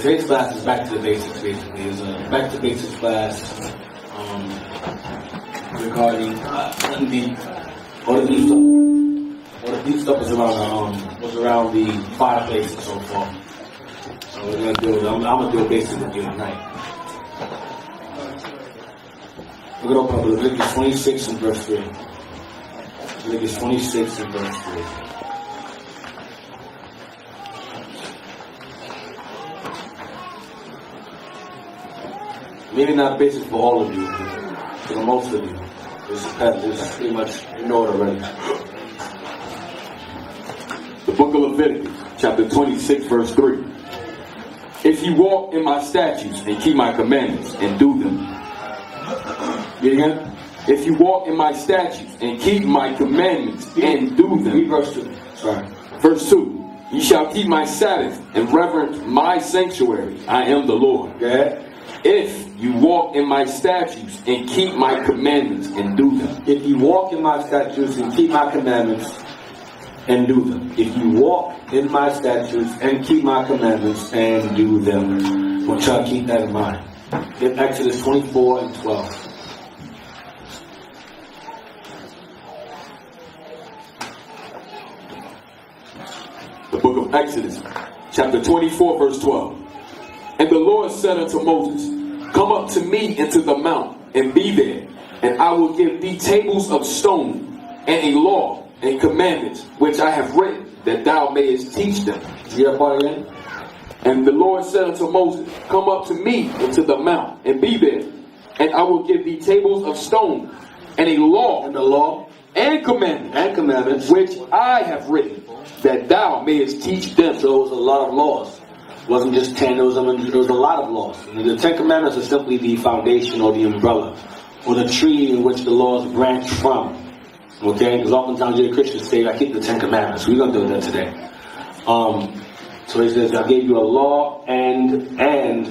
Today's class is back to the basics, basically. It's a back to basics class regarding all the deep stuff was around the fireplace and so forth. So we're gonna do. I'm gonna do a basics with you tonight. We're gonna open up Leviticus 26 and verse 3. Leviticus 26 and verse 3. Maybe not basic for all of you, for most of you. It's pretty much, you know it already. The book of Leviticus, chapter 26, verse 3. If you walk in my statutes and keep my commandments and do them. Get again? If you walk in my statutes and keep my commandments and do them. Read verse 2. Sorry. Verse 2. You shall keep my Sabbath and reverence my sanctuary. I am the Lord. Go ahead. If you walk in my statutes and keep my commandments and do them. If you walk in my statutes and keep my commandments and do them. If you walk in my statutes and keep my commandments and do them. We'll try to keep that in mind. In Exodus 24 and 12. The book of Exodus, chapter 24, verse 12. And the Lord said unto Moses, come up to me into the mount, and be there, and I will give thee tables of stone, and a law, and commandments, which I have written, that thou mayest teach them. See that part again? And the Lord said unto Moses, come up to me into the mount, and be there, and I will give thee tables of stone, and a law, and commandments, which I have written, that thou mayest teach them. So it was a lot of laws. It wasn't just 10, there was a lot of laws. And the 10 Commandments are simply the foundation or the umbrella, or the tree in which the laws branch from. Okay? Because oftentimes you hear Christians say, I keep the 10 Commandments. We're going to do that today. So he says, I gave you a law and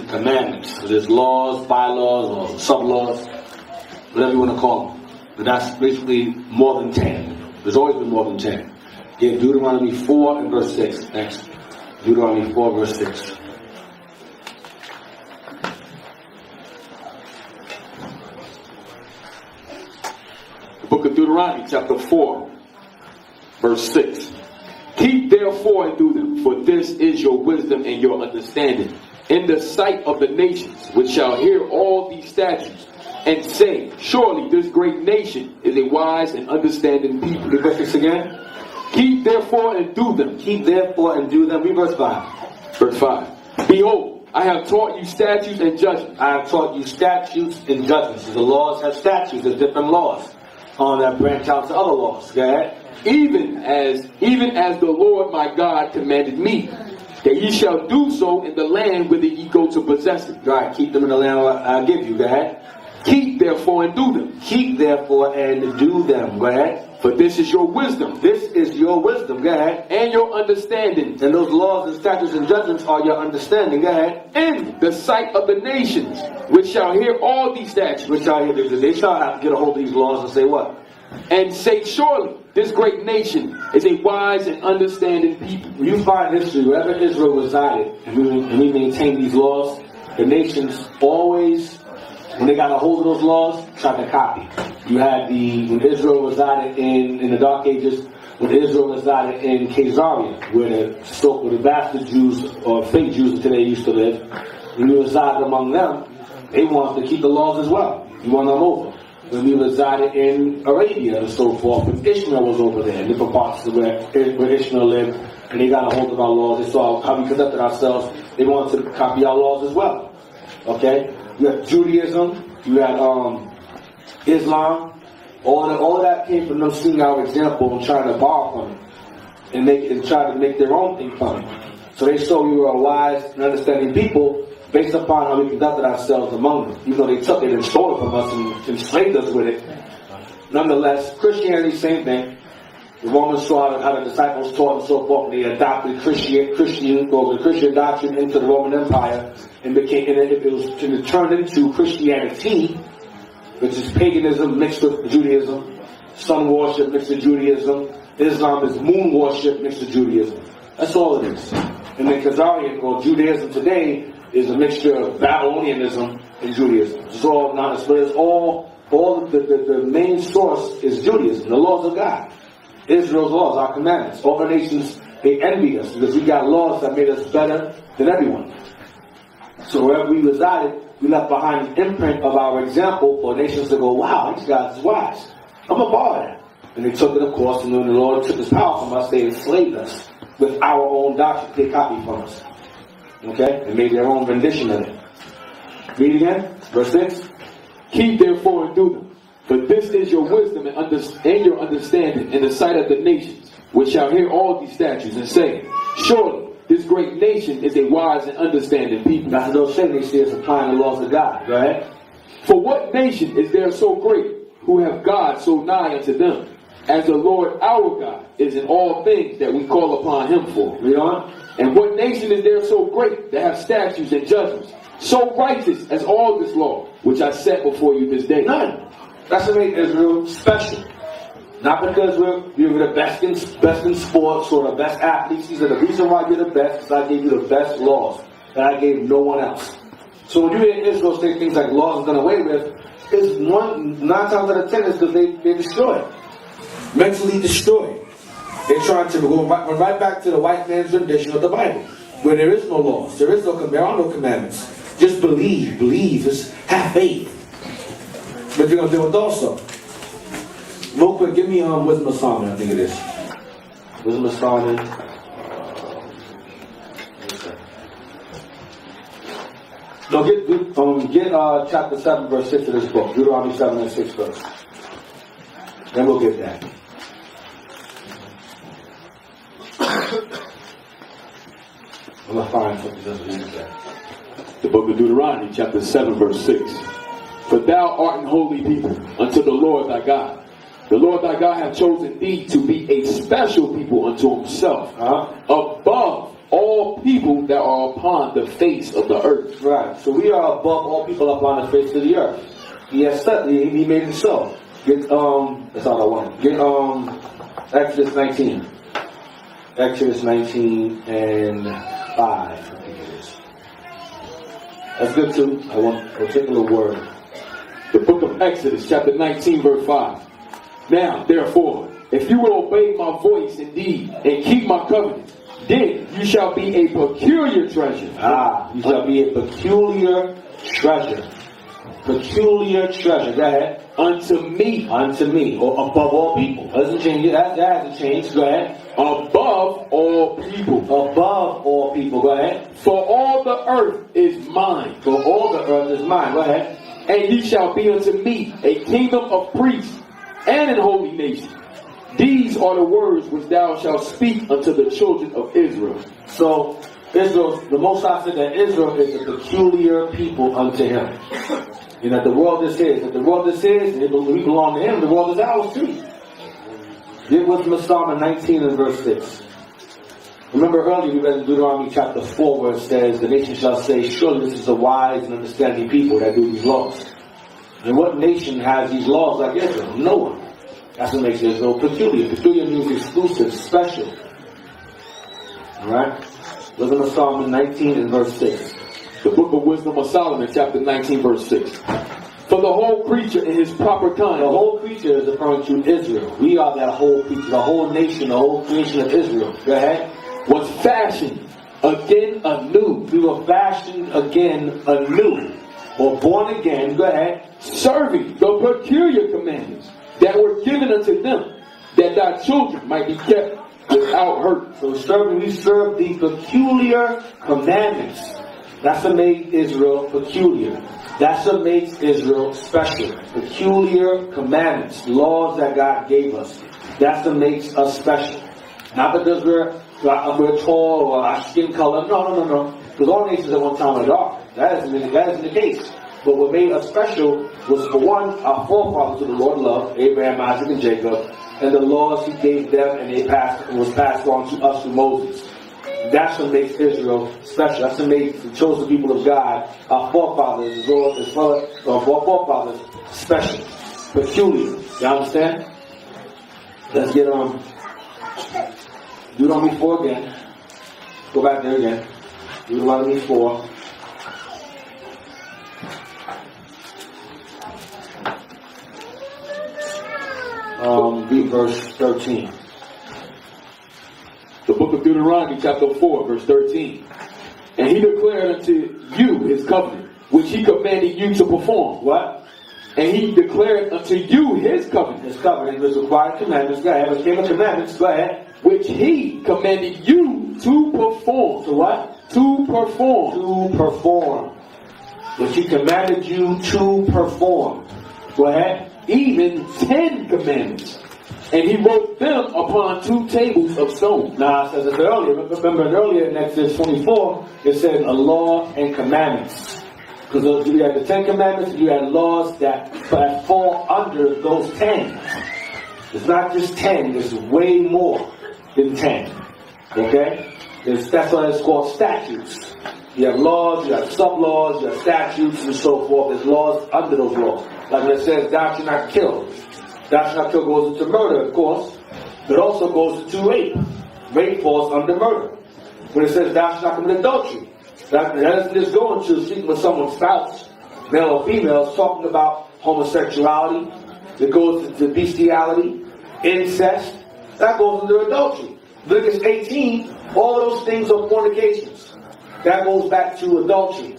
commandments. So there's laws, bylaws, or sub-laws, whatever you want to call them. But that's basically more than 10. There's always been more than 10. Give Deuteronomy 4 and verse 6. Next. Deuteronomy 4 verse 6. The book of Deuteronomy, chapter 4, verse 6. Keep therefore and do them, for this is your wisdom and your understanding, in the sight of the nations, which shall hear all these statutes, and say, surely this great nation is a wise and understanding people. Read verse 6 again. Keep therefore and do them. Keep therefore and do them. Read verse 5. Verse 5. Behold, I have taught you statutes and judgments. I have taught you statutes and judgments. So the laws have statutes. There's different laws that branch out to other laws. Okay? Even as the Lord my God commanded me, that ye shall do so in the land whither ye go to possess it. Right. Keep them in the land I'll give you. Go ahead. Keep therefore and do them. Keep therefore and do them. Go ahead. For this is your wisdom. This is your wisdom. Go ahead. And your understanding. And those laws and statutes and judgments are your understanding. Go ahead. In the sight of the nations, which shall hear all these statutes. Which shall hear. They shall have to get a hold of these laws and say what? And say, surely this great nation is a wise and understanding people. When you find history, wherever Israel resided, and we maintain these laws, the nations always, when they got a hold of those laws, tried to copy. You had when Israel resided in the Dark Ages, when Israel resided in Caesarea, where the bastard Jews or fake Jews today used to live, when you resided among them, they wanted to keep the laws as well. You won them over. when we resided in Arabia and so forth, when Ishmael was over there, in different parts of where Ishmael lived, and they got a hold of our laws. They saw how we conducted ourselves. They wanted to copy our laws as well. Okay? You had Judaism, you had Islam. All of that came from them seeing our example and trying to borrow from it and try to make their own thing from it. So they saw we were a wise and understanding people based upon how we conducted ourselves among them. Even though they took it and stole it from us and enslaved us with it. Nonetheless, Christianity, same thing. The Romans saw how the disciples taught and so forth. And they adopted Christian doctrine into the Roman Empire and it turned into Christianity, which is paganism mixed with Judaism, sun worship mixed with Judaism. Islam is moon worship mixed with Judaism. That's all it is. And then Khazarian, or Judaism today, is a mixture of Babylonianism and Judaism. It's all not, but it's all the main source is Judaism, the laws of God. Israel's laws, our commandments. All the nations, they envy us because we got laws that made us better than everyone. So wherever we resided, we left behind an imprint of our example for nations to go, wow, these guys is wise. I'm a borrow that. And they took it, of course, and when the Lord took his power from us, they enslaved us with our own doctrine they copied from us. Okay? And made their own rendition of it. Read again, verse 6. Keep therefore and do them. For this is your wisdom and your understanding in the sight of the nations, which shall hear all these statutes and say, surely this great nation is a wise and understanding people. That's what they'll say. They see us applying the laws of God. Go ahead. For what nation is there so great, who have God so nigh unto them, as the Lord our God is in all things that we call upon him for? Read on. And what nation is there so great that have statutes and judgments, so righteous as all this law, which I set before you this day? None. That's what made Israel special. Not because we were the best in sports or the best athletes. He said the reason why you're the best is I gave you the best laws that I gave no one else. So when you hear Israel say things like laws are done away with, it's 9 times out of 10 is because they're destroyed. Mentally destroyed. They're trying to go right back to the white man's rendition of the Bible, where there is no laws, there are no commandments. Just believe, just have faith. But you're going to do it also. Real quick, give me Wisdom of Solomon, I think it is. Wisdom of Solomon. No, get chapter 7, verse 6 of this book. Deuteronomy 7 and 6 first. Then we'll get that. I'm going to find something that doesn't use that. The book of Deuteronomy, chapter 7, verse 6. For thou art an holy people unto the Lord thy God. The Lord thy God hath chosen thee to be a special people unto himself, above all people that are upon the face of the earth. Right. So we are above all people upon the face of the earth. He has said, he made it so. Get that's all I want. Get Exodus 19. Exodus 19 and 5, I think it is. That's good too. I want a particular word. The book of Exodus, chapter 19, verse 5. Now, therefore, if you will obey my voice indeed, and keep my covenant, then you shall be a peculiar treasure. You shall be a peculiar treasure. Peculiar treasure. Go ahead. Unto me. Unto me. Or above all people. Doesn't change it. That hasn't changed. Go ahead. Above all people. Above all people. Go ahead. For all the earth is mine. For all the earth is mine. Go ahead. And ye shall be unto me a kingdom of priests and an holy nation. These are the words which thou shalt speak unto the children of Israel. So, Israel, the Most High said that Israel is a peculiar people unto him. And that the world is his. If the world is his, we belong to him, the world is ours too. Get with me Psalm 19 and verse 6. Remember earlier we read in Deuteronomy chapter 4 where it says, the nation shall say, surely this is a wise and understanding people that do these laws. And what nation has these laws like Israel? No one. That's what makes Israel peculiar. Peculiar means exclusive, special. Alright? Listen to Psalm 19 and verse 6. The book of Wisdom of Solomon, chapter 19, verse 6. For the whole creature in his proper kind. The whole creature is referring to Israel. We are that whole creature, the whole nation, the whole creation of Israel. Go ahead. Was fashioned again anew. We were fashioned again anew. Or born again. Go ahead. serving the peculiar commandments that were given unto them, that thy children might be kept without hurt. So serving, we serve the peculiar commandments. That's what made Israel peculiar. That's what makes Israel special. Peculiar commandments, laws that God gave us. That's what makes us special. Not because we're tall or our skin color. No. Because all nations at one time are dark. That isn't the case. But what made us special was, for one, our forefathers who the Lord loved, Abraham, Isaac, and Jacob, and the laws He gave them, and was passed on to us through Moses. That's what makes Israel special. That's what makes the chosen people of God, our forefathers, as well as our forefathers, special, peculiar. You understand? Let's get on. Deuteronomy 4 again. Go back there again. Deuteronomy 4. Read verse 13. The book of Deuteronomy, chapter 4, verse 13. And He declared unto you His covenant, which He commanded you to perform. What? And He declared unto you His covenant. His covenant was required commandments. Go ahead. It came with commandments. Go ahead. Which He commanded you to perform. To what? To perform. To perform. Which He commanded you to perform. Go ahead. Even 10 commandments. And He wrote them upon 2 tables of stone. Now, it says it earlier. Remember earlier in Exodus 24, it said a law and commandments. Because you had the 10 commandments, you had laws that fall under those 10. It's not just 10, it's way more than 10. Okay? That's why it's called statutes. You have laws, you have sub-laws, you have statutes, and so forth. There's laws under those laws. Like when it says, thou shalt not kill. Thou shalt not kill goes into murder, of course, but also goes into rape. Rape falls under murder. When it says, thou shalt not commit adultery, that doesn't just go into sleeping with someone's spouse, male or female. It's talking about homosexuality. It goes into bestiality, incest. That goes under adultery. Leviticus 18, all of those things are fornications. That goes back to adultery.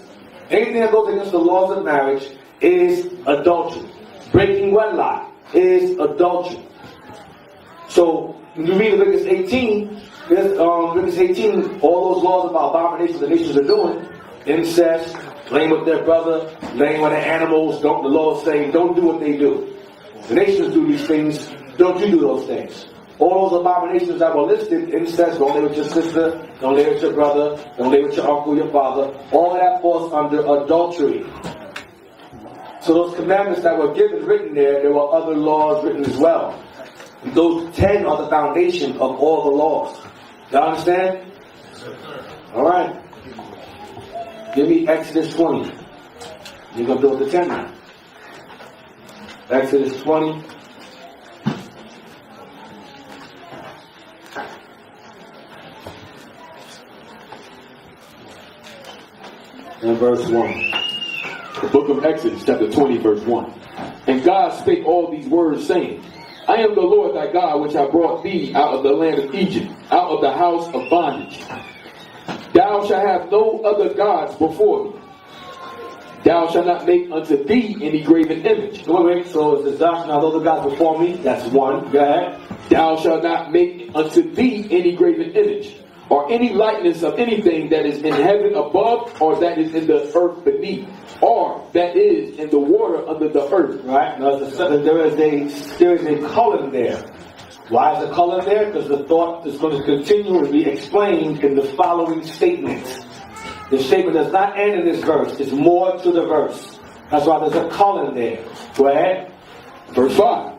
Anything that goes against the laws of marriage is adultery. Breaking wedlock is adultery. So when you read Leviticus 18, Leviticus 18, all those laws about abominations the nations are doing, incest, laying with their brother, laying with their animals, the law is saying, don't do what they do. The nations do these things, don't you do those things. All those abominations that were listed, incest, don't lay with your sister, don't lay with your brother, don't lay with your uncle, your father, all of that falls under adultery. So those commandments that were written there were other laws written as well. Those 10 are the foundation of all the laws. You understand? Alright. Give me Exodus 20. You're going to build the 10 now. Exodus 20. And verse 1. The book of Exodus, chapter 20, verse 1. And God spake all these words, saying, I am the Lord thy God, which I brought thee out of the land of Egypt, out of the house of bondage. Thou shalt have no other gods before me. Thou shalt not make unto thee any graven image. Wait. So it says, thou shalt not have other gods before me. That's one. Go ahead. Thou shalt not make unto thee any graven image, or any likeness of anything that is in heaven above, or that is in the earth beneath, or that is in the water under the earth. Right? Now, there is a color there. Why is the color there? Because the thought is going to continue to be explained in the following statement. The statement does not end in this verse. It's more to the verse. That's why there's a color there. Go ahead. Verse 5.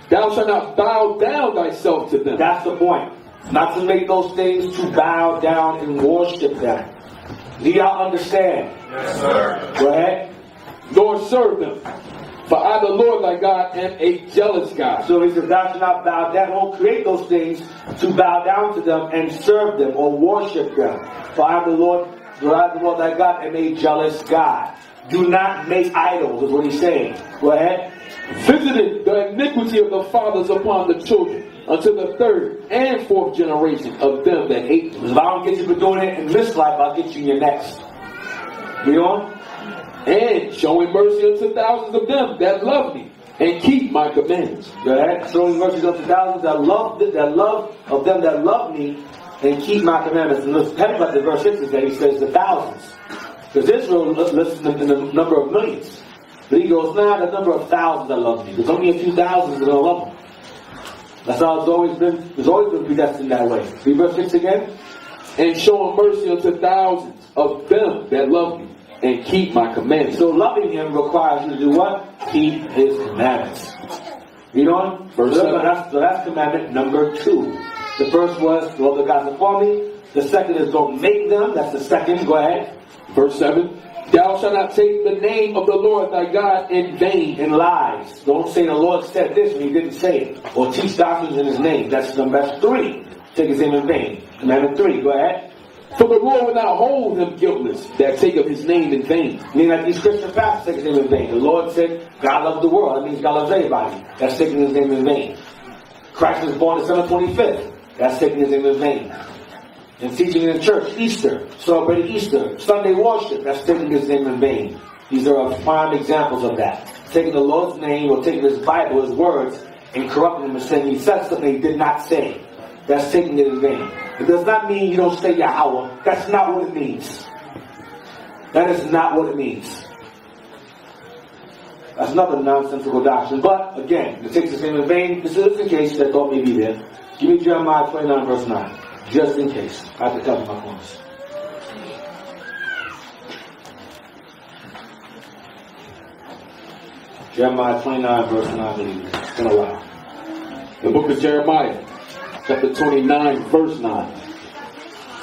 Thou shalt not bow down thyself to them. That's the point. Not to make those things to bow down and worship them. Do y'all understand? Yes, sir. Go ahead. Nor serve them. For I, the Lord thy God, am a jealous God. So he says, thou shalt not bow down. Don't create those things to bow down to them and serve them or worship them. For I, the Lord thy God, am a jealous God. Do not make idols, is what he's saying. Go ahead. Visited the iniquity of the fathers upon the children, unto the third and fourth generation of them that hate me. If I don't get you for doing it in this life, I'll get you in your next. Read on. And showing mercy unto thousands of them that love me and keep my commandments. Go ahead. Showing mercy unto thousands that love of them that love me and keep my commandments. And look at the verse 6 is that he says the thousands. Because Israel lists in the number of millions. But he goes, nah, the number of thousands that love me. There's only a few thousands that don't love him. That's how it's always been predestined that way. Read verse 6 again. And showing mercy unto thousands of them that love me and keep my commandments. So loving him requires you to do what? Keep his commandments. Read on. Verse 7. So that's commandment number 2. The first was, love the gods before me. The second is don't make them. That's the second. Go ahead. Verse 7. Thou shalt not take the name of the Lord thy God in vain. In lies. Don't say the Lord said this when he didn't say it. Or teach doctrines in his name. That's 3. Take his name in vain. Commandment 3. Go ahead. For the Lord will not hold him guiltless that take of his name in vain. Meaning that these Christian pastors take his name in vain. The Lord said God loves the world. That means God loves everybody. That's taking his name in vain. Christ was born December 25th. That's taking his name in vain. And teaching in the church, Easter, celebrating Easter, Sunday worship, that's taking his name in vain. These are prime examples of that. Taking the Lord's name or taking his Bible, his words, and corrupting them and saying he said something he did not say. That's taking it in vain. It does not mean you don't say Yahweh. That's not what it means. That is not what it means. That's another nonsensical doctrine. But, again, it takes his name in vain. This is in case that thought may be there. Give me Jeremiah 29 verse 9. Just in case. I have to cover my points. Jeremiah 29 verse 9, I believe. It's been a while. The book of Jeremiah, chapter 29, verse 9.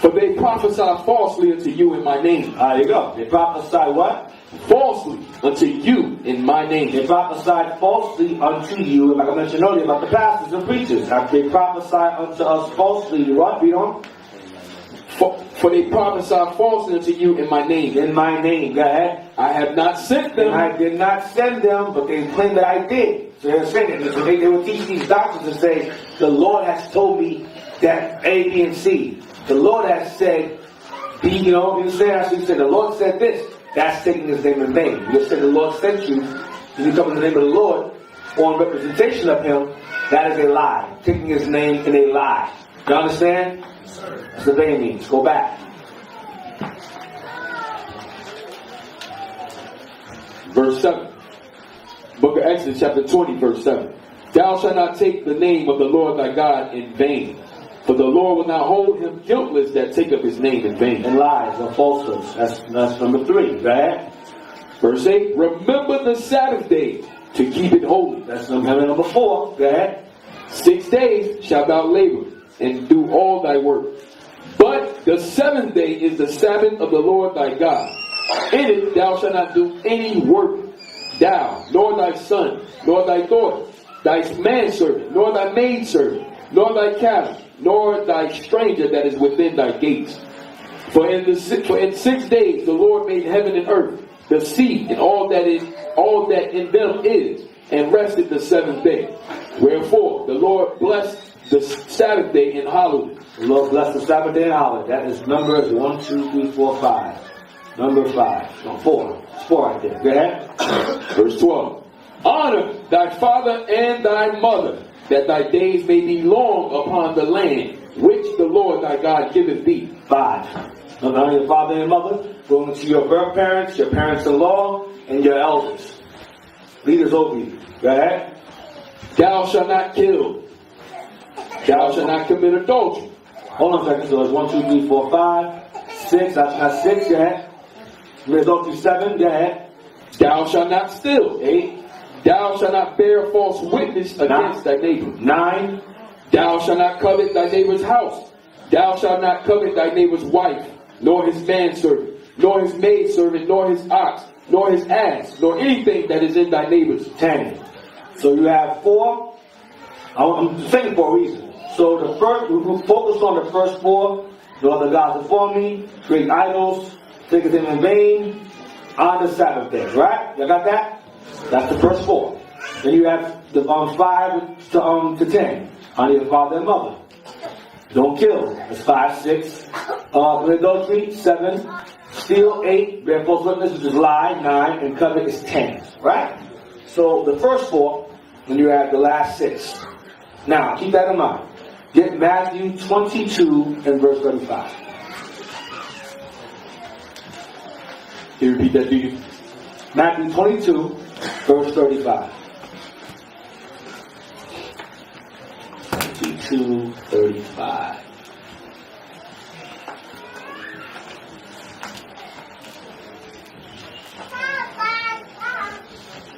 For they prophesy falsely unto you in my name. There you go. They prophesy what? Falsely unto you in my name. They prophesy falsely unto you, like I mentioned earlier about the pastors and preachers. They prophesy unto us falsely. What? Read on. For they prophesy falsely unto you in my name. In my name. Go ahead. I have not sent them. And I did not send them, but they claim that I did. So they're saying it. So they would teach these doctors and say, the Lord has told me that A, B, and C. The Lord has said B, you said the Lord said this. That's taking his name in vain. You said the Lord sent you, and you come in the name of the Lord on representation of him. That is a lie. Taking his name in a lie. You understand? That's what vain means. Go back. Verse 7. Book of Exodus, chapter 20, verse 7. Thou shalt not take the name of the Lord thy God in vain. For the Lord will not hold him guiltless that take up his name in vain. And lies or falsehoods. That's number 3. Right? Verse 8. Remember the Sabbath day to keep it holy. That's number 4. Go ahead. 6 days shalt thou labor and do all thy work. But the 7th day is the Sabbath of the Lord thy God. In it thou shalt not do any work, thou, nor thy son, nor thy daughter, thy manservant, nor thy maidservant, nor thy cattle, nor thy stranger that is within thy gates. For in 6 days the Lord made heaven and earth, the sea, and all that in them is, and rested the 7th day. Wherefore the Lord blessed the Sabbath day and hallowed it. The Lord blessed the Sabbath day and hallowed it. That is Numbers 1, 2, 3, 4, 5. Number 5. No, 4. It's 4 right there. Go ahead. Verse 12. Honor thy father and thy mother, that thy days may be long upon the land which the Lord thy God giveth thee. 5. Honor your father and mother, going to your birth parents, your parents-in-law, and your elders. Leaders over you. Go ahead. Thou shalt not kill. Thou shalt not commit adultery. Hold on a second. So it's 1, 2, 3, 4, 5, 6. That's not 6. Go ahead. Commit adultery 7. Go ahead. Thou shalt not steal. 8. Thou shalt not bear false witness against thy neighbor. 9. Thou shalt not covet thy neighbor's house. Thou shalt not covet thy neighbor's wife, nor his manservant, nor his maidservant, nor his ox, nor his ass, nor anything that is in thy neighbor's. 10. So you have 4. I'm saying for a reason. So the first, we focus on the first 4. No other gods before me. Create idols. Take his name in vain. On the Sabbath day. Right? You got that? That's the first 4. Then you have the 5 to 10. Honor your father and mother. Don't kill. That's 5, 6. Adultery 7. Steal 8, bear false witness, which is lie, 9, and covet is 10. Right? So the first 4, and you add the last 6. Now, keep that in mind. Get Matthew 22 and verse 35. Can you repeat that, do you? Matthew 22, verse 35. 22, 35.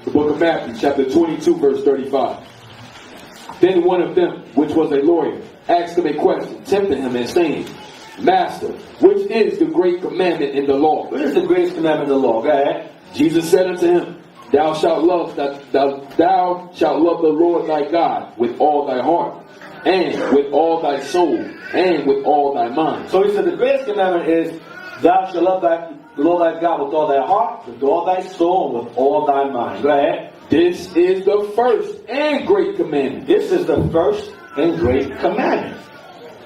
The book of Matthew, chapter 22, verse 35. Then one of them, which was a lawyer, asked him a question, tempting him and saying, Master, which is the great commandment in the law? What is the greatest commandment in the law? Go ahead. Jesus said unto him, thou shalt love the Lord thy God with all thy heart, and with all thy soul, and with all thy mind. So he said the greatest commandment is, thou shalt love the Lord thy God with all thy heart, with all thy soul, and with all thy mind. Go ahead. This is the first and great commandment. This is the first and great commandment.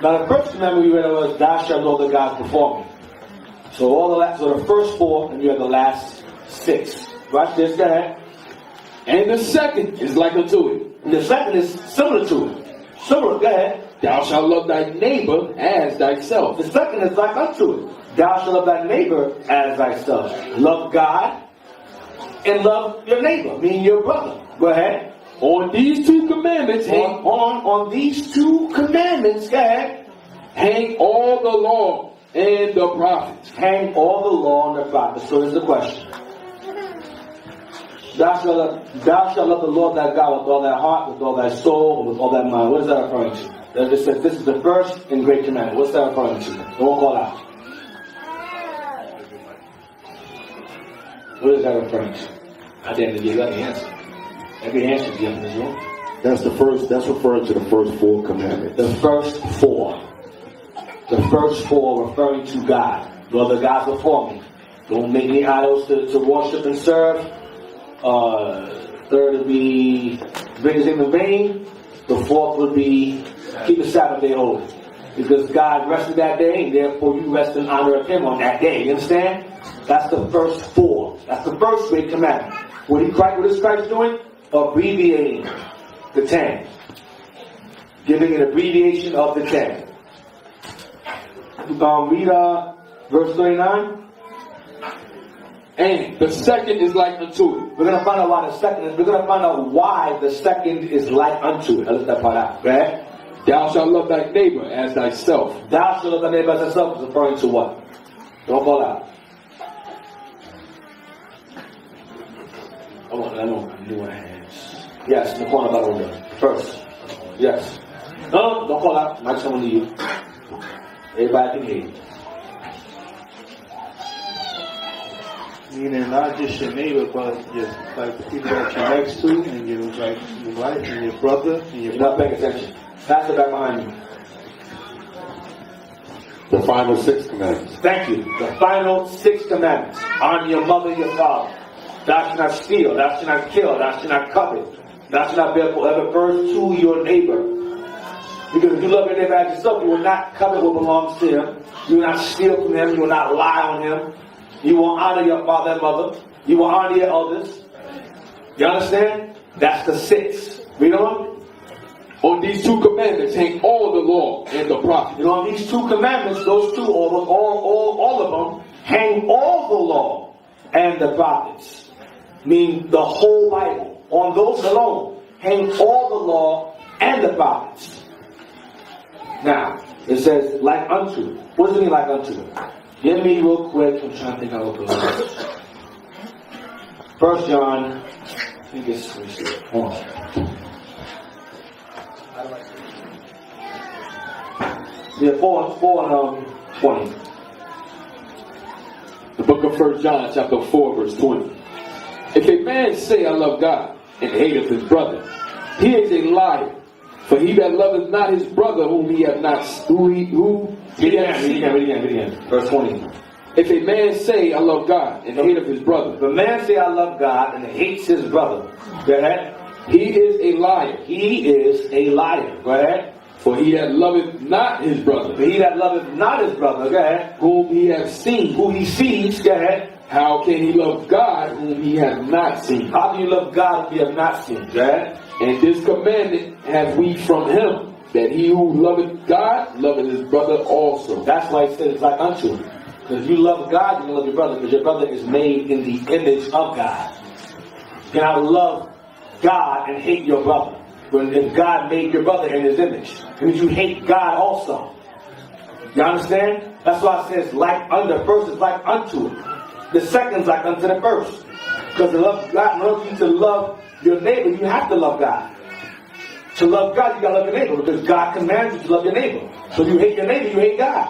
Now the first commandment we read was, thou shalt know the gods before me. So the first 4, and you have the last 6. Watch this, go ahead. And the second is like unto it. And the second is similar to it. Similar, go ahead. Thou shalt love thy neighbor as thyself. The second is like unto it. Thou shalt love thy neighbor as thyself. Love God and love your neighbor, meaning your brother. Go ahead. On these 2 commandments, On these 2 commandments, go ahead. hang all the law and the prophets. Hang all the law and the prophets. So here's the question. Thou shalt love the Lord thy God with all thy heart, with all thy soul, and with all thy mind. What is that referring to? It says this is the first and great commandment. What's that referring to? Don't call out. What is that referring to? I didn't give you the answer. Every answer is given in this room. That's referring to the first 4 commandments. The first 4. The first 4 referring to God. Love the gods before me. Don't make any idols to worship and serve. Third would be bring his name in vain. The 4th would be keep the Sabbath day holy. Because God rested that day, and therefore you rest in honor of him on that day. You understand? That's the first 4. That's the first great commandment. What is Christ doing? Abbreviating the 10. Giving an abbreviation of the 10. Read verse 39. And the second is like unto it. We're going to find out why the second is. We're going to find out why the second is like unto it. Let's that part out. Right? Thou shalt love thy neighbor as thyself. Thou shalt love thy neighbor as thyself is referring to what? Don't call out. I know. I'm doing hands. Yes, in the corner about over. First. Yes. No, don't call out. Mike's coming to you. Everybody can hear you. Meaning not just your neighbor, but just like the people that you're next to, and your wife, and your brother, and your. You're not paying attention. Pass it back behind you. The final 6 commandments. Thank you. The final 6 commandments. Honor your mother and your father. Thou shalt not steal. Thou shalt not kill. Thou shalt not covet. Thou shalt not bear forever first to your neighbor. Because if you love your neighbor as yourself, you will not covet what belongs to him. You will not steal from him. You will not lie on him. You will honor your father and mother. You will honor your elders. You understand? That's the 6. Read on. On these 2 commandments hang all the law and the prophets. And on these 2 commandments, those 2, all of them, hang all the law and the prophets. Meaning the whole Bible. On those alone, hang all the law and the prophets. Now, it says, like unto it. What does it mean, like unto it? Give me real quick. I'm trying to think how it goes. 1 John, I think it's, let me see. Hold on. Yeah, 4 and 20. The book of 1 John, chapter 4, verse 20. If a man say, I love God, and hateth his brother, he is a liar. For he that loveth not his brother whom he hath not, Read again. Verse 20. If a man say, I love God, and hateth his brother, If a man say, I love God, and hates his brother, go ahead. he is a liar. He is a liar. Go ahead. For he that loveth not his brother, But he that loveth not his brother, go ahead, whom he hath seen, who he sees, go ahead. how can he love God whom he hath not seen? How do you love God if you have not seen? Go ahead. And this commandment have we from him, that he who loveth God loveth his brother also. That's why he says it's like unto him. Because if you love God, you can love your brother, because your brother is made in the image of God. You cannot love God and hate your brother. When if God made your brother in his image, it means you hate God also. You understand? That's why it says like unto. First is like unto it. The second is like unto the first. Because to love God, in order for you to love your neighbor, you have to love God. To love God, you gotta love your neighbor, because God commands you to love your neighbor. So if you hate your neighbor, you hate God.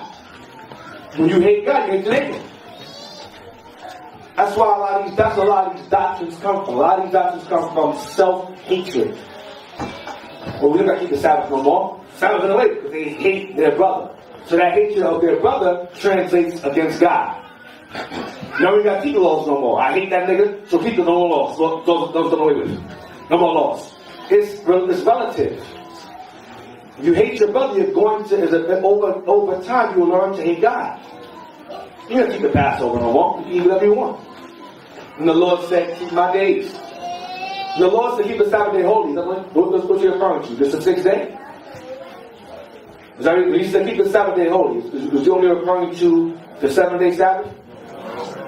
When you hate God, you hate your neighbor. That's why a lot of these doctrines come from. A lot of these doctrines come from self-hatred. Well, we don't got to keep the Sabbath no more. Sabbath went away because they hate their brother. So that hatred of their brother translates against God. Now we got to keep the laws no more. I hate that nigga, so keep the no more laws. Those done away with. No more laws. It's relative. If you hate your brother, you're going to, over time, you'll learn to hate God. You don't keep the Passover no more. You can eat whatever you want. And the Lord said, keep my days. The Lord said, keep the Sabbath day holy. What you're referring to? This is the 6th day? Is that, he said, keep the Sabbath day holy. Was he only referring to the 7-day Sabbath?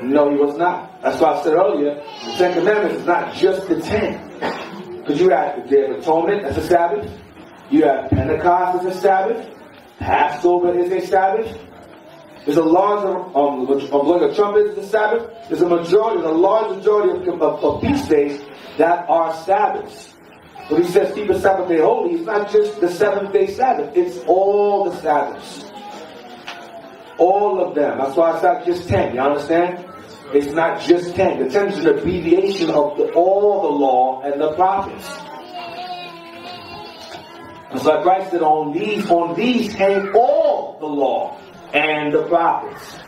No, he was not. That's why I said earlier, the 10 Commandments is not just the 10. Because you have the Day of Atonement, that's a Sabbath. You have Pentecost as a Sabbath. Passover is a Sabbath. There's a large, blowing a trumpet is a Sabbath. There's a large majority of feast days that are Sabbaths. When he says keep the Sabbath day holy, it's not just the 7th-day Sabbath. It's all the Sabbaths. All of them. That's why it's not just 10. You understand? It's not just 10. The 10 is an abbreviation of all the law and the prophets. And so like Christ said, on these came all the law and the prophets.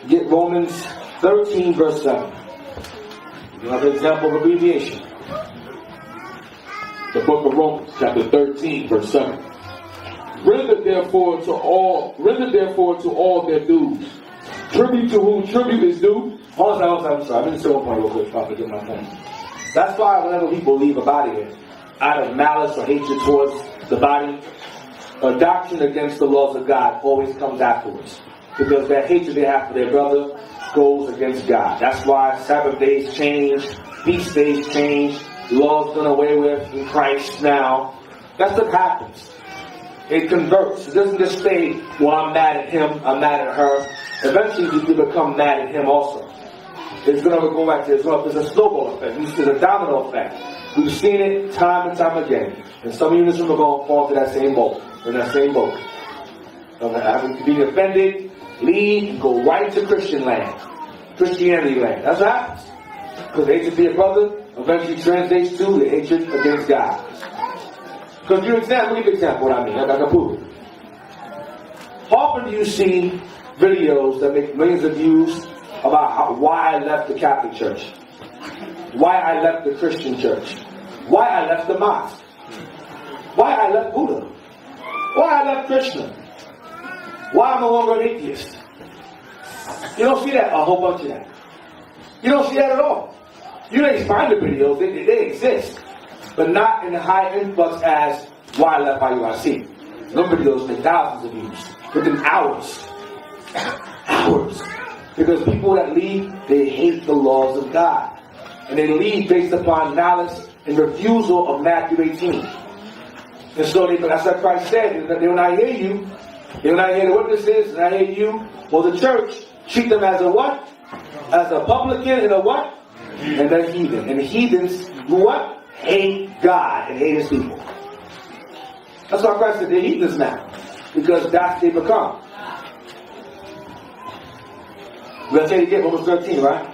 Get Romans 13 verse 7. Another example of abbreviation. The book of Romans, chapter 13, verse 7. Render therefore to all their dues. Tribute to whom tribute is due. Hold on, I'm sorry. I'm going to say one point real quick, probably get my point. That's why whenever people leave a body here, out of malice or hatred towards the body, a doctrine against the laws of God always comes afterwards. Because that hatred they have for their brother goes against God. That's why Sabbath days change, feast days change, laws done away with in Christ now. That's what happens. It converts. It doesn't just say, well, I'm mad at him, I'm mad at her. Eventually you become mad at him also. It's going to go back to there's a snowball effect. There's a domino effect. We've seen it time and time again. And some of you in this room are going to fall to that same boat. In that same boat. Having to be offended, leave, and go right to Christian land. Christianity land. That's what happens. Because the hatred to your brother eventually translates to the hatred against God. Because give an example what I mean. I can prove it. How often do you see videos that make millions of views about why I left the Catholic Church? Why I left the Christian church? Why I left the mosque? Why I left Buddha? Why I left Krishna? Why I'm no longer an atheist? You don't see that, a whole bunch of that. You don't see that at all. You don't find the videos, they exist. But not in the high influx as why I left IUIC. Those videos make thousands of views. Within hours. Hours. Because people that leave, they hate the laws of God. And they leave based upon malice and refusal of Matthew 18. And so that's what Christ said. They will not hear you. They will not hear the witnesses. They will not hear you. Well, the church, treat them as a what? As a publican and a what? And a heathen. And the heathens, what? Hate God and hate his people. That's why Christ said they're heathens now. Because that's what they become. We're going to take it again, Romans 13, right?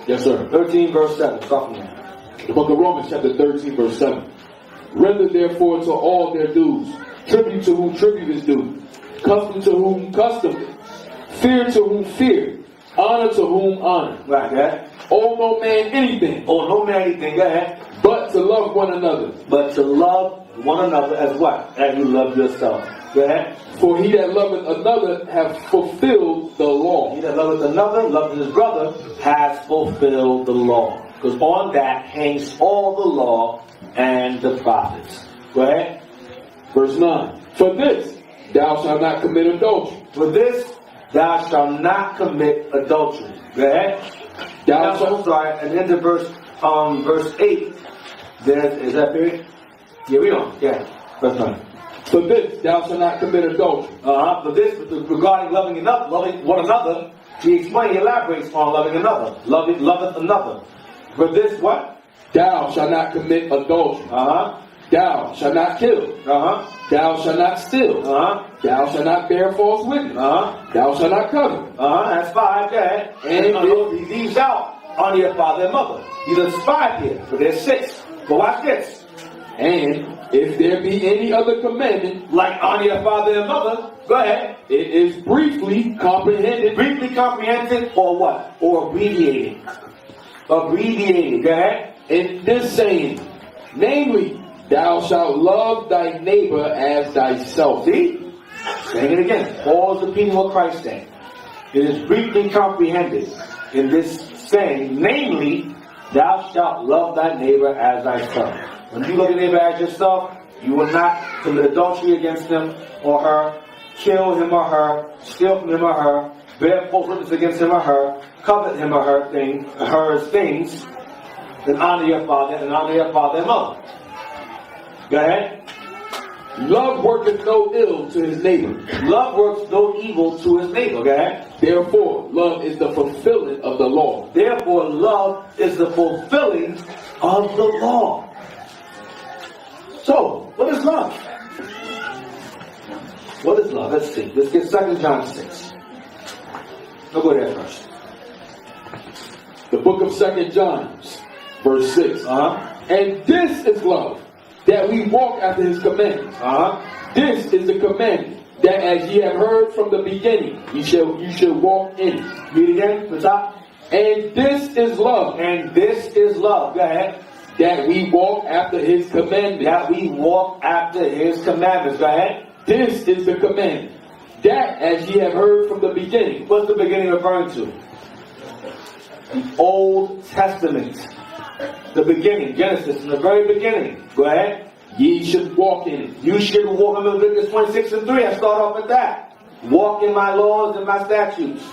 Yes, sir. 13 verse 7. Start from there. The book of Romans, chapter 13, verse 7. Render therefore to all their dues. Tribute to whom tribute is due. Custom to whom custom. Fear to whom fear. Honor to whom honor. Right, go ahead. Owe no man anything. Oh, no man anything. Go ahead. But to love one another. But to love one another as what? As you love yourself. Go ahead. For he that loveth another hath fulfilled the law. He that loveth another, loveth his brother, has fulfilled the law. Because on that hangs all the law and the prophets. Go ahead. Verse 9. For this thou shalt not commit adultery. For this thou shalt not commit adultery. Go ahead. Thou shalt. I'm sorry, at the end of verse 8, is that period? Yeah, read on. Yeah. Verse 9. For this thou shalt not commit adultery. For this, regarding loving one another, he elaborates on loving another. Loveth another. For this what? Thou shalt not commit adultery. Thou shalt not kill. Thou shalt not steal. Thou shalt not bear false witness. Thou shalt not covet. That's 5, go ahead. And he leaves out honor your father and mother. He's a 5 here, but there's 6. But watch this. And if there be any other commandment, like honor your father and mother, go ahead. It is briefly comprehended. Briefly comprehended or what? Or abbreviated. Abbreviated, go ahead. In this saying, namely, thou shalt love thy neighbor as thyself. See? Saying it again. Paul's repeating what Christ said. It is briefly comprehended in this saying, namely, thou shalt love thy neighbor as thyself. When you love your neighbor as yourself, you will not commit adultery against him or her, kill him or her, steal from him or her, bear false witness against him or her, covet him or her things, then honor your father and mother. Go ahead. Love worketh no ill to his neighbor. Love works no evil to his neighbor. Go ahead. Therefore, love is the fulfilling of the law. Therefore, love is the fulfilling of the law. So, what is love? What is love? Let's see. Let's get 2 John 6. We'll go there first. The book of 2 John, verse 6. And this is love, that we walk after his commandments. This is the commandment, that as ye have heard from the beginning, you shall walk in it. Read again, the top. And this is love. And this is love. Go ahead. That we walk after his commandments. That we walk after his commandments. Go ahead. This is the commandment, that as ye have heard from the beginning. What's the beginning referring to? The Old Testament. The beginning, Genesis, in the very beginning. Go ahead. Ye should walk in it. You should walk in Leviticus 26 and 3. I start off with that. Walk in my laws and my statutes.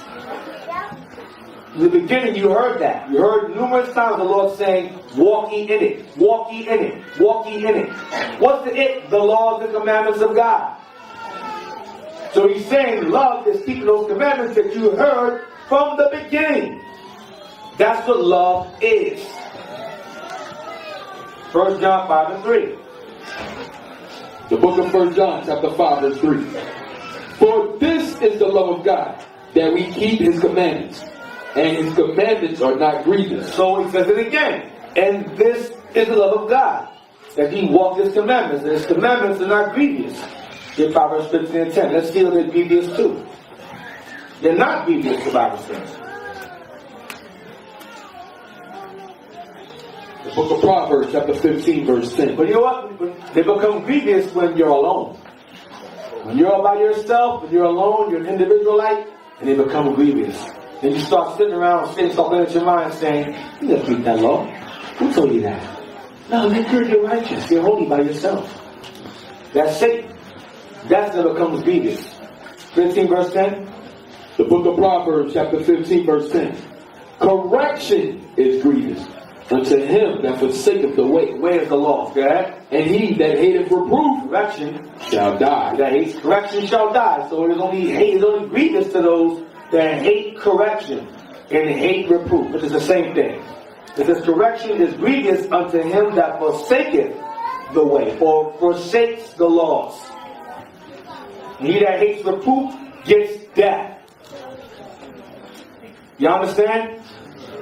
In the beginning, you heard that. You heard numerous times the Lord saying, walk ye in it. Walk ye in it. Walk ye in it. What's the it? The laws and commandments of God. So he's saying love is keeping those commandments that you heard from the beginning. That's what love is. 1 John 5 and 3. The book of 1 John, chapter 5, verse 3. For this is the love of God, that we keep his commandments, and his commandments are not grievous. So he says it again. And this is the love of God, that he walk his commandments, and his commandments are not grievous. Get Proverbs 15 and 10. Let's see if they're grievous too. They're not grievous, the Bible says. The book of Proverbs, chapter 15, verse 10. But you know what? They become grievous when you're alone. When you're all by yourself, when you're alone, you're an individualite, and they become grievous. Then you start sitting around saying something in your mind saying, you don't keep that law. Who told you that? No, you're good, you're righteous, you're holy by yourself. That's Satan. That's what becomes grievous. 15 verse 10. The book of Proverbs, chapter 15, verse 10. Correction is grievous unto him that forsaketh the way. Where is the law? Okay? And he that hateth reproof, correction, shall die. That hates correction shall die. So it is only grievous to those that hate correction and hate reproof, which is the same thing. It says correction is grievous unto him that forsaketh the way, or forsakes the laws. And he that hates reproof gets death. You understand?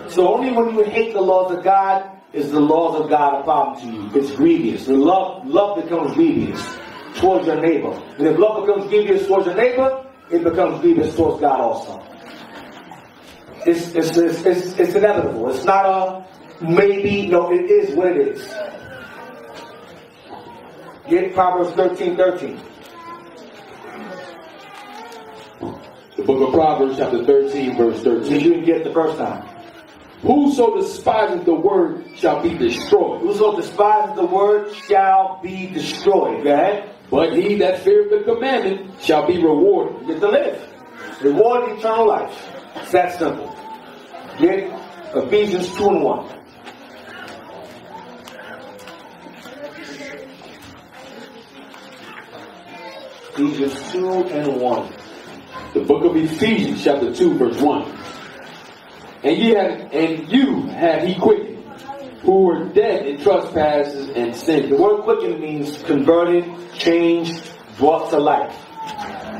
So only when you hate the laws of God is the laws of God a problem to you. It's grievous. The love becomes grievous towards your neighbor. And if love becomes grievous towards your neighbor, it becomes grievous towards God also. It's inevitable. It's not Maybe, no, it is what it is. Get Proverbs 13:13. The book of Proverbs, chapter 13, verse So 13. you didn't get it the first time. Whoso despises the word shall be destroyed, Whoso despises the word shall be destroyed. Go ahead. but he that feareth the commandment shall be rewarded. You get to live. Reward eternal life. It's that simple. Get Ephesians 2:1. Ephesians 2:1. The book of Ephesians, chapter 2, verse 1. And you have he quickened, who were dead in trespasses and sins. The word quickened means converted, changed, brought to life,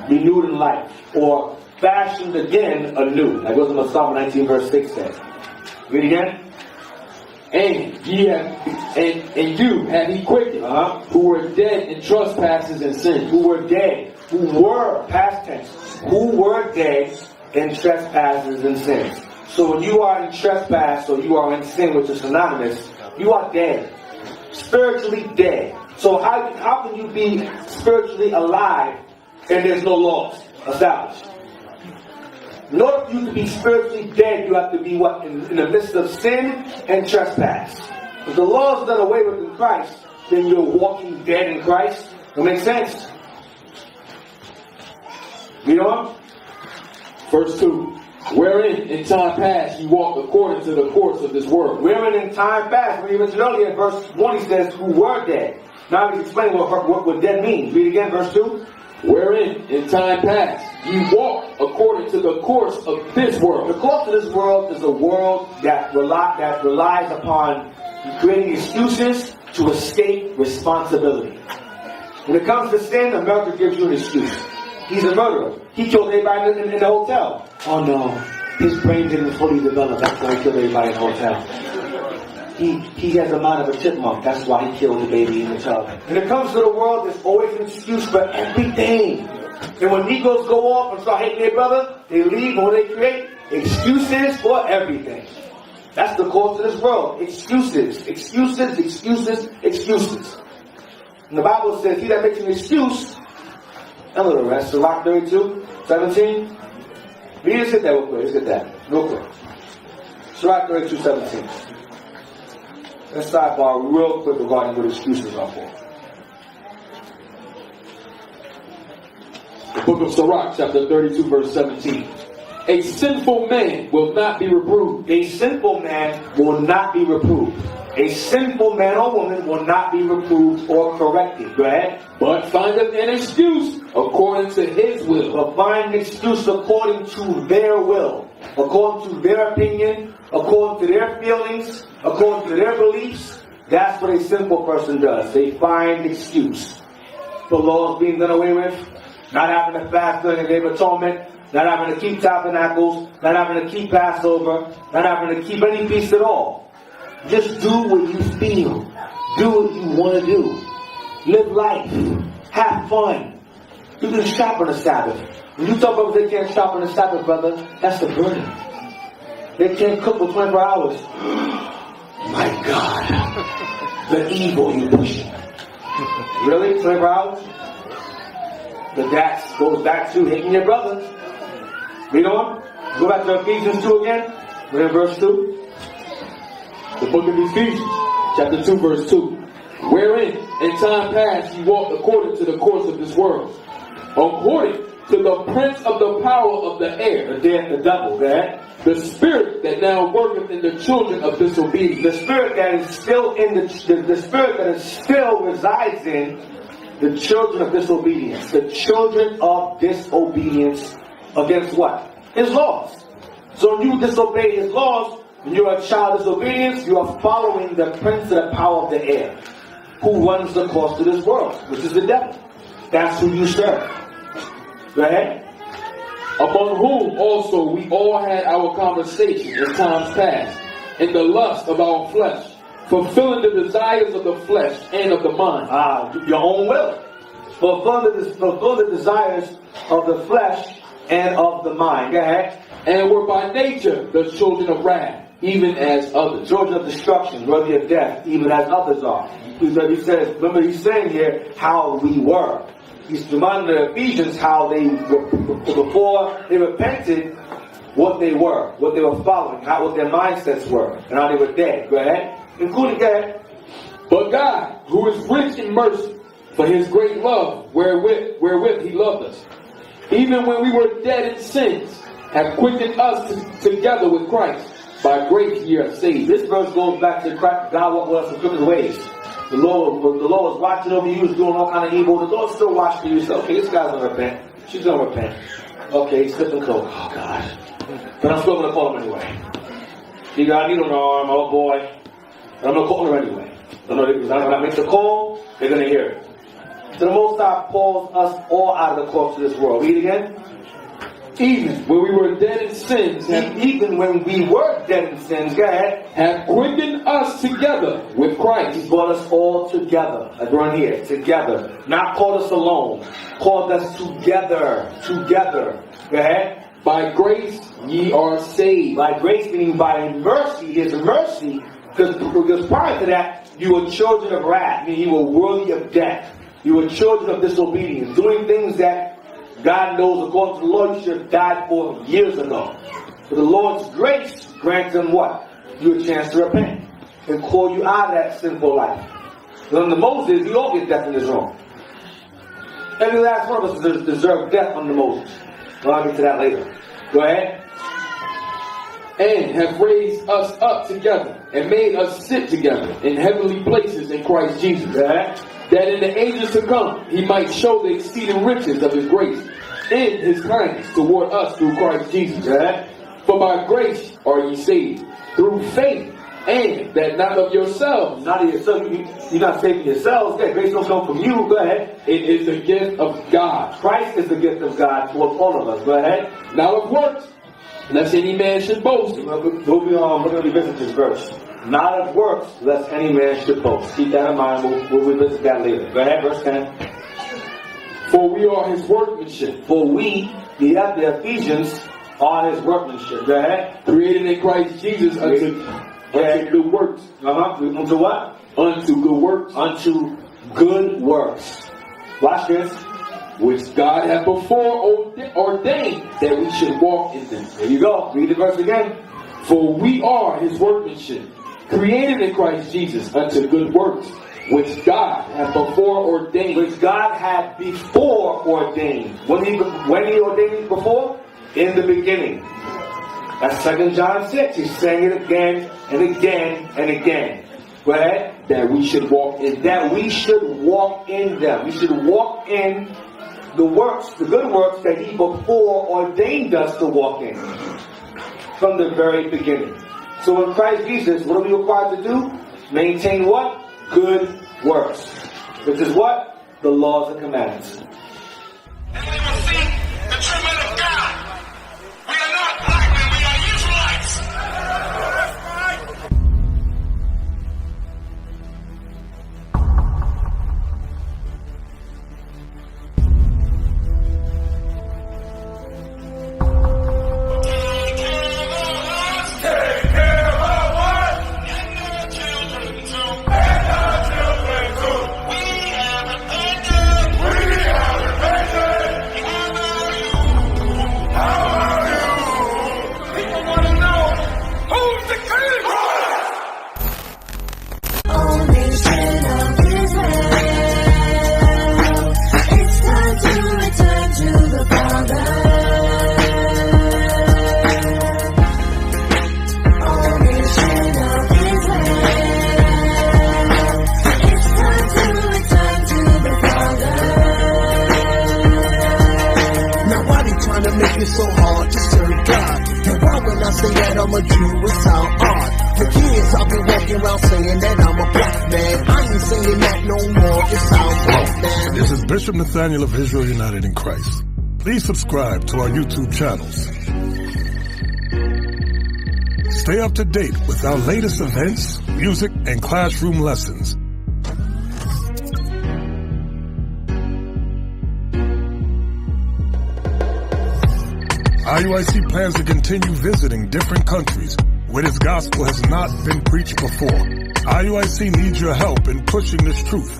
renewed in life, or fashioned again anew. That goes in Psalm 19 verse 6 says. Read again. And you have he quickened, who were dead in trespasses and sins. Who were dead, who were, past tense, who were dead in trespasses and sins. So when you are in trespass or you are in sin, which is synonymous, you are dead. Spiritually dead. So how can you be spiritually alive and there's no laws established? In order for you to be spiritually dead, you have to be what? In the midst of sin and trespass. If the law is done away with in Christ, then you're walking dead in Christ. That makes sense. Read on. Verse 2. Wherein in time past you walked according to the course of this world. Wherein in time past, when you mentioned earlier in verse 1, he says, who were dead. Now he's explaining what dead means. Read again, verse 2. Wherein in time past ye walked according to the course of this world. The course of this world is a world that relies upon creating excuses to escape responsibility. When it comes to sin, America gives you an excuse. He's a murderer. He killed everybody in the hotel. Oh no, his brain didn't fully develop. That's why he killed everybody in the hotel. He has the mind of a chipmunk. That's why he killed the baby in the tub. When it comes to the world, there's always an excuse for everything. And when Negroes go off and start hating their brother, they leave and what they create? Excuses for everything. That's the course of this world. Excuses. Excuses, excuses, excuses. And the Bible says, he that makes an excuse, a little rest. Sirach 32:17. Let's get that real quick. Let's get that real quick. Sirach 32:17. Let's sidebar real quick regarding what excuses are for. The book of Sirach, chapter 32, verse 17. A sinful man will not be reproved. A sinful man will not be reproved. A sinful man or woman will not be reproved or corrected. Go ahead. But findeth an excuse according to his will. But find an excuse according to their will, according to their opinion, according to their feelings, according to their beliefs. That's what a sinful person does. They find excuse. The laws being done away with, not having to fast during the Day of Atonement, not having to keep tabernacles, not having to keep Passover, not having to keep any feast at all. Just do what you feel. Do what you want to do. Live life. Have fun. You can shop on the Sabbath. When you talk about they can't shop on the Sabbath, brother, that's the burden. They can't cook for 24 hours. My God. The evil you pushing. Really? 24 hours? But that goes back to hating your brother. Read on. Go back to Ephesians 2 again. We're in verse 2. The book of Ephesians, chapter 2, verse 2. Wherein in time past ye walked according to the course of this world, according to the prince of the power of the air, The devil, okay? the spirit that now worketh in the children of disobedience. The spirit that is still in the spirit that is still resides in the children of disobedience. The children of disobedience against what? His laws. So when you disobey his laws, when you are a child of disobedience, you are following the prince of the power of the air, who runs the course of this world, which is the devil. That's who you serve. Go ahead. Among whom also we all had our conversation in times past, in the lust of our flesh, fulfilling the desires of the flesh and of the mind. Your own will. Fulfill the desires of the flesh and of the mind. Go ahead. And were by nature the children of wrath, even as others. Children of destruction, worthy of death, even as others are. He says, remember he's saying here how we were. He's reminding the Ephesians how they were, before they repented, what they were following, what their mindsets were, and how they were dead. Go ahead. Including that. But God, who is rich in mercy, for his great love, wherewith he loved us, even when we were dead in sins, have quickened us together with Christ. By grace ye are saved. This verse goes back to Christ. God walked with us in crooked ways. The Lord was watching over you, was doing all kind of evil. The Lord still watching you. So, okay, this guy's gonna repent. She's gonna repent. Okay, he's slipping close. Oh God. But I'm still gonna call him anyway. You got a needle in the arm, oh boy. But I'm gonna call him anyway. When I make the call, they're gonna hear it. So the Most High calls us all out of the course of this world. Read again. Even when we were dead in sins, Even when we were dead in sins, go ahead. have quickened us together with Christ. He brought us all together. Like we're on here, together. Not called us alone. Called us together. Together. Go ahead. By grace ye are saved. By grace, meaning by mercy. His mercy. Because prior to that, you were children of wrath. Meaning you were worthy of death. You were children of disobedience. Doing things that God knows according to the Lord you should have died for years ago. But the Lord's grace grants them what? You a chance to repent and call you out of that sinful life. But under Moses, we all get death in this room. Every last one of us deserve death under Moses. Well, I'll get to that later. Go ahead. And have raised us up together and made us sit together in heavenly places in Christ Jesus. Go ahead. That in the ages to come he might show the exceeding riches of his grace in his kindness toward us through Christ Jesus. Right? For by grace are ye saved, through faith, and that not of yourselves. Not of yourself. You're not saving yourselves. Yeah, grace don't come from you. Go ahead. It is the gift of God. Christ is the gift of God towards all of us. Go ahead. Not of works, lest any man should boast. We're going to revisit this verse. Not of works, lest any man should boast. Keep that in mind. We'll revisit that later. Go ahead, verse 10. For we are his workmanship. For we, the Ephesians, are his workmanship. Go ahead. Created in Christ Jesus unto good works. Unto what? Unto good works. Unto good works. Watch this. Which God hath before ordained that we should walk in them. There you go. Read the verse again. For we are his workmanship, created in Christ Jesus unto good works, which God hath before ordained. Which God had before ordained. When he ordained it before? In the beginning. That's 2 John 6. He's saying it again and again and again. Go ahead. That we should walk in them. That we should walk in them. We should walk in the works, the good works that he before ordained us to walk in. From the very beginning. So in Christ Jesus, what are we required to do? Maintain what? Good works. Which is what? The laws and commandments. And we will see the true men of God. We are not black men, we are Israelites. That's right. Take care of our wives and our children too. And our children too. We have repented. We have repented. How are you? People want to know who's the king. Oh, nation of Israel, it's time to return to the Father. Oh, nation of Israel, it's time to return to the Father. Now why they trying to make it so hard to serve God? And why when I say that I'm a Jew, it sound odd? For years I've been walking around saying that I'm a black man. I ain't saying that no more, it sounds like that. This is Bishop Nathaniel of Israel United in Christ. Please subscribe to our YouTube channels. Stay up to date with our latest events, music, and classroom lessons. IUIC plans to continue visiting different countries where this gospel has not been preached before. IUIC needs your help in pushing this truth.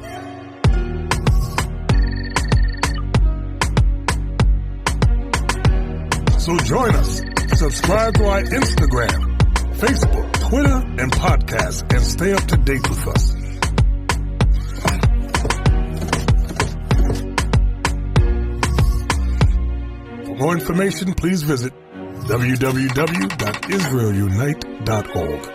So join us. Subscribe to our Instagram, Facebook, Twitter, and podcast, and stay up to date with us. For more information, please visit www.israelunite.org.